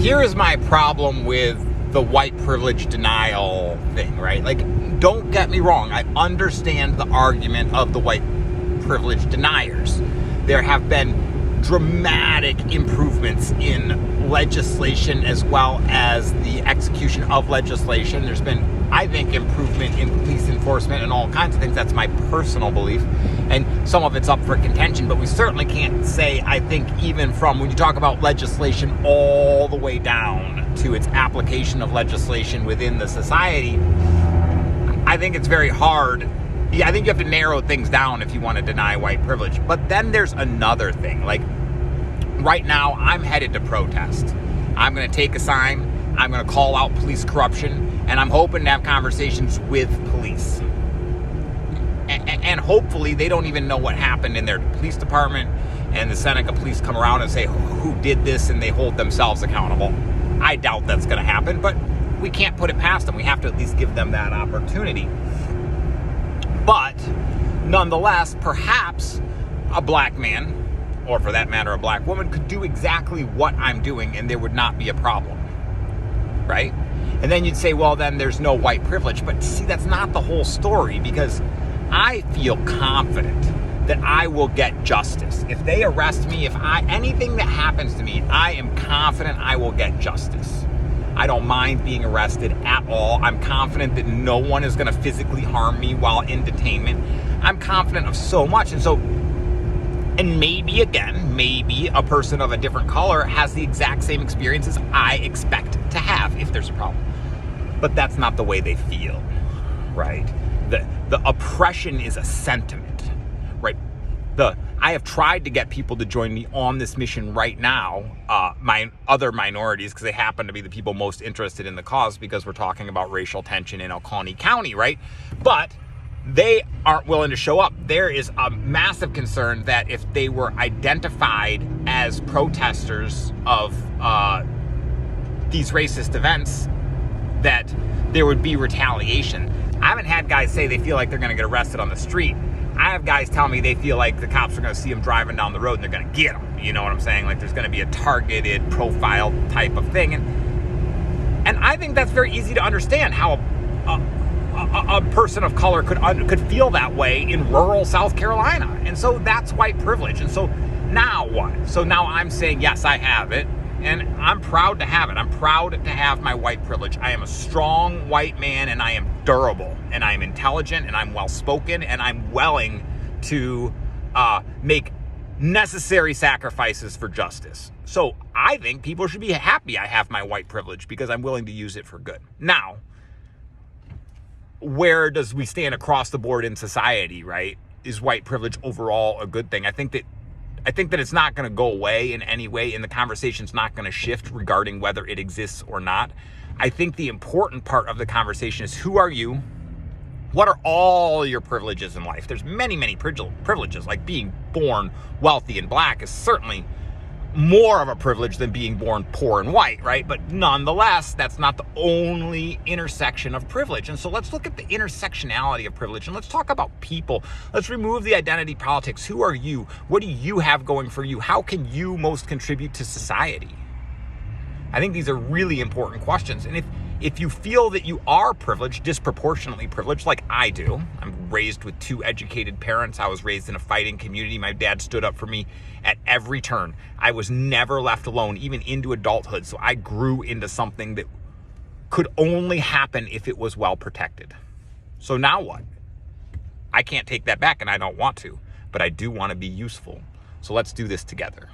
here's my problem with the white privilege denial thing, right? Like, don't get me wrong. I understand the argument of the white privilege deniers. There have been dramatic improvements in legislation as well as the execution of legislation. There's been, I think, improvement in police enforcement and all kinds of things. That's my personal belief. And some of it's up for contention, but we certainly can't say, I think, even from when you talk about legislation all the way down to its application of legislation within the society, I think it's very hard. Yeah, I think you have to narrow things down if you want to deny white privilege. But then there's another thing. Like, right now, I'm headed to protest. I'm going to take a sign. I'm going to call out police corruption. And I'm hoping to have conversations with police. And hopefully they don't even know what happened in their police department. And the Seneca police come around and say, who did this? And they hold themselves accountable. I doubt that's going to happen. But we can't put it past them. We have to at least give them that opportunity. But nonetheless, perhaps a black man, or for that matter, a black woman, could do exactly what I'm doing and there would not be a problem, right? And then you'd say, well, then there's no white privilege. But see, that's not the whole story, because I feel confident that I will get justice. If they arrest me, anything that happens to me, I am confident I will get justice. I don't mind being arrested at all. I'm confident that no one is going to physically harm me while in detainment. I'm confident of so much. And maybe a person of a different color has the exact same experiences I expect to have if there's a problem. But that's not the way they feel, right? The oppression is a sentiment, right? I have tried to get people to join me on this mission right now, my other minorities, because they happen to be the people most interested in the cause, because we're talking about racial tension in Oconee County, right? But they aren't willing to show up. There is a massive concern that if they were identified as protesters of these racist events, that there would be retaliation. I haven't had guys say they feel like they're going to get arrested on the street. I have guys tell me they feel like the cops are going to see them driving down the road and they're going to get them. You know what I'm saying? Like, there's going to be a targeted profile type of thing. And I think that's very easy to understand how a person of color could feel that way in rural South Carolina. And so that's white privilege. And so now what? So now I'm saying, yes, I have it. And I'm proud to have it. I'm proud to have my white privilege. I am a strong white man, and I am durable, and I am intelligent, and I'm well-spoken, and I'm willing to make necessary sacrifices for justice. So I think people should be happy I have my white privilege, because I'm willing to use it for good. Now, where does we stand across the board in society, right? Is white privilege overall a good thing? I think that it's not going to go away in any way, and the conversation's not going to shift regarding whether it exists or not. I think the important part of the conversation is, who are you? What are all your privileges in life? There's many, many privileges, like being born wealthy and black is certainly more of a privilege than being born poor and white, right? But nonetheless, that's not the only intersection of privilege. And so let's look at the intersectionality of privilege, and let's talk about people. Let's remove the identity politics. Who are you? What do you have going for you? How can you most contribute to society? I think these are really important questions. And if you feel that you are privileged, disproportionately privileged, like I do, I'm raised with 2 educated parents. I was raised in a fighting community. My dad stood up for me at every turn. I was never left alone, even into adulthood. So I grew into something that could only happen if it was well protected. So now what? I can't take that back, and I don't want to, but I do want to be useful. So let's do this together.